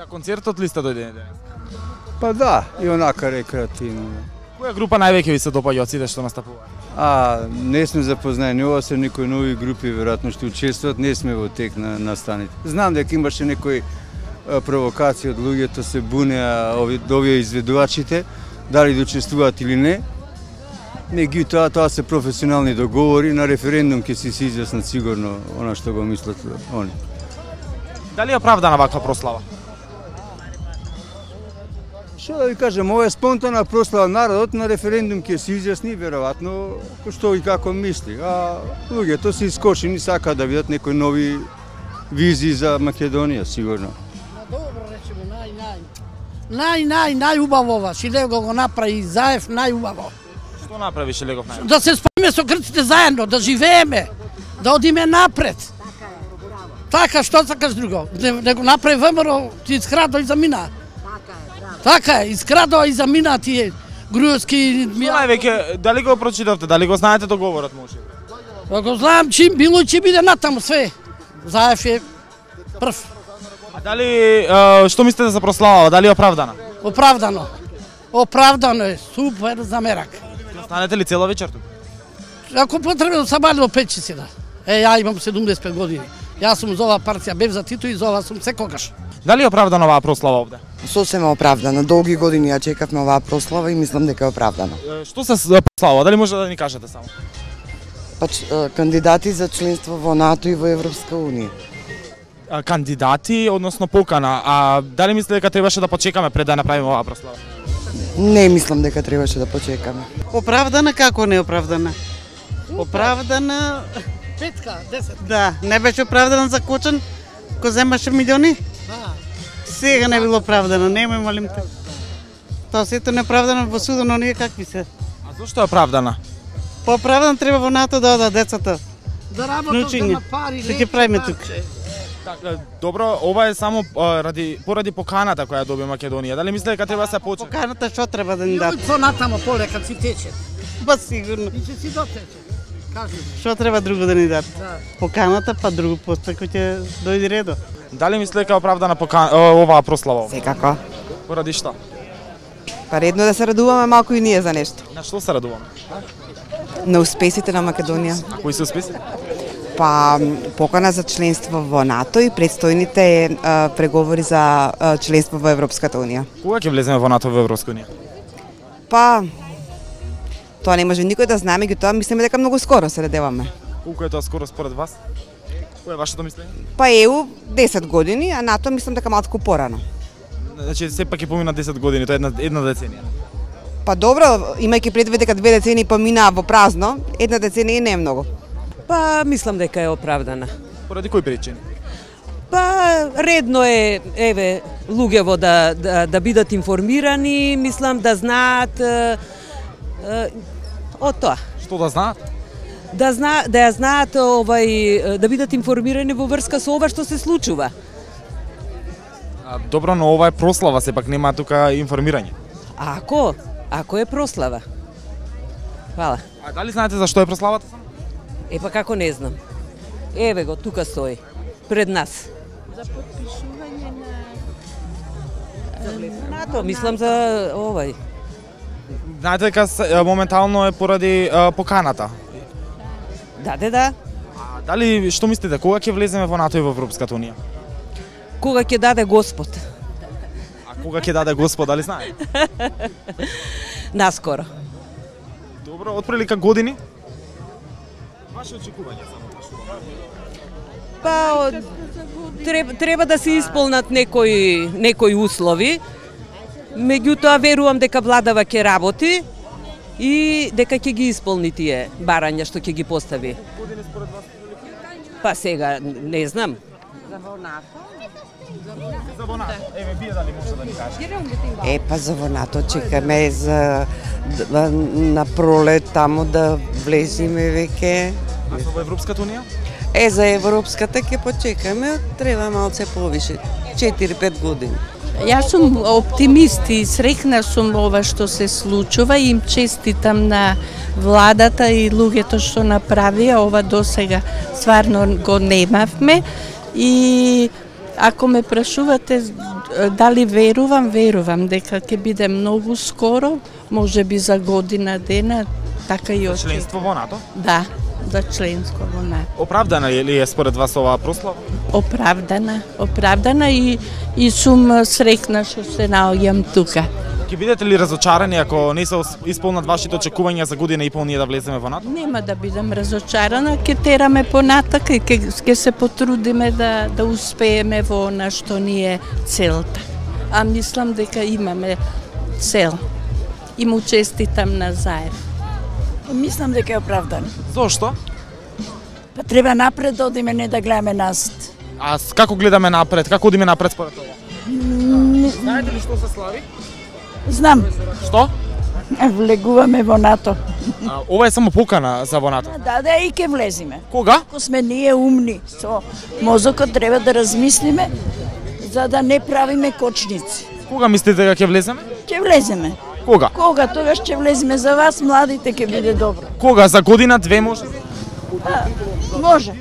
концертот ли сте дојдени денес? Па да, и онака рекреативно. Која група највеќе ви се допаѓа од сите што настапуваат? Не сме запознаени, ова се некои нови групи веројатно што учествуват, не сме во тек на настаните. Знам дека имаше некои провокации од луѓето, се бунеа овие изведувачите, дали да учествуваат или не. Меѓутоа, тоа се професионални договори, на референдум ќе се изјаснат сигурно она што го мислат они. Дали е оправдана ваква прослава? Што да ви кажем, ова е спонтана прослава, народот на референдум ќе се изјасни веројатно што и како мисли, а луѓето се искошени, сакаат да видат некои нови визии за Македонија, сигурно. Добро речемо, најубаво ова, Шилего го направи Заев најубаво. Што направи Шилегов најубаво? Да се спомиме со грците заедно, да живееме, да одиме напред. Така, што сакаш друго? Да го направи ВМРО, ти изградо и замина. Така е, изградо и замина тие груевски... Што највеќе, дали го прочитавте, дали го знаете договорот може? Го знам, чим било и ќе биде натаму све. Заев е прв. А дали, што мислите за прославава, дали е оправдана? Оправдано. Оправдано е, супер за мерак. Останете ли цела вечер тук? Ако потребно, сабали до 5 часа да. Ја имам 75 години. Јас сум за оваа партија, бев за Тито и за ова сум секогаш. Дали е оправдана оваа прослава овде? Сосема оправдана. Долги години ја чекавме оваа прослава и мислам дека е оправдана. Што се прослава? Дали може да ни кажете само? Па кандидати за членство во НАТО и во Европска унија. Кандидати, односно покана. А дали мислите дека требаше да почекаме пред да направиме оваа прослава? Не мислам дека требаше да почекаме. Оправдана, како не оправдана? Оправдана... 5-10. Да, не беше оправдана за Кочан, кој земаше милиони? Сега не било оправдано, немој молим те. Тоа сето неоправдано во судот, но ние какви се? А зошто е оправдана? По оправдано треба во НАТО да одат децата. Да работат, да на пари, Што ќе правиме тук? Така, добро, ова е само поради поканата која доби Македонија. Дали мислите дека треба да се почне? Поканата што треба да ни дадат? Со натамо полека си тече. Ба сигурно. И ќе си дотече. Кажи. Што треба друго да ни дадат? Да. Поканата, па друго после кој ќе дојде редо. Дали мислите дека е оправдана оваа прослава? Секако. Поради што? Па редно да се радуваме малку и ние за нешто. На што се радуваме? На успесите на Македонија. А кои се успеси? Па покана за членство во НАТО и предстојните преговори за членство во Европската унија. Кога ќе влеземе во НАТО во Европска унија? Па тоа не може никој да знае, меѓутоа мислиме дека многу скоро се надеваме. Колку е тоа скоро според вас? Кој е вашето мислење? Па ЕУ 10 години, а НАТО мислам дека малку порано. Значи сепак ќе помина 10 години, тоа е една деценија. Па добро, имајќи предвид дека 2 децении поминаа во празно, една деценија не е многу. Па мислам дека е оправдана. Поради кои причини? Па редно е еве луѓево да бидат информирани, мислам да знаат од тоа. Што да знаат? Да ја знаат да бидат информирани во врска со ова што се случува. Добро, но ова е прослава, сепак нема тука информирање. Ако е прослава. Фала. А дали знаете за што е прославата? Па како не знам. Еве го, тука стои, пред нас. За подпишување на НАТО, мислам за овај. Знаете дека моментално е поради поканата. Да. А дали, што мислите, кога ќе влеземе во НАТО и во Европската унија? Кога ќе даде Господ. А кога ќе даде Господ, дали знае? Наскоро. Добро, отприлика години? Ваше очекување само? Па треба да се исполнат некои услови. Меѓутоа верувам дека владава ќе работи и дека ќе ги исполни тие барања што ќе ги постави. Години според вас? Па сега не знам. За вонато. Еве вие дали може да ни кажете? Па за вонато чекаме на пролет таму да влеземе веќе. А во Европската унија? За Европската ќе почекаме, треба малце повише, 4-5 години. Јас сум оптимист и среќна сум ова што се случува и им честитам на владата и луѓето што направија ова досега. Стварно го немавме и ако ме прашувате дали верувам, верувам дека ќе биде многу скоро, може би за година дена, така и очекувам. Членство во НАТО? Да, за членство во НАТО. Оправдана ли е според вас оваа прослава? Оправдана и сум срекна што се наоѓам тука. Ќе бидете ли разочарани ако не се исполнат вашите очекувања за година и пол ние да влеземе во НАТО? Нема да бидам разочарана, ќе тераме понатака и ќе се потрудиме да успееме во она што ни е целта. А мислам дека имаме цел. И му честитам на Заев. Мислам дека е оправдан. Зошто? Па треба напред да одиме, не да гледаме назад. А како гледаме напред? Како одиме напред според ова? Знаете ли што се слави? Знам, Што? влегуваме во НАТО. Ова е само покана за во НАТО. Да, и ќе влеземе. Кога? Ако сме ние умни, со мозокот треба да размислиме за да не правиме кочници. Кога мислите дека ќе влеземе? Ќе влеземе. Кога? Кога? Тогаш ќе влеземе. За вас, младите, ќе биде добро. Кога? За година, две може? Може.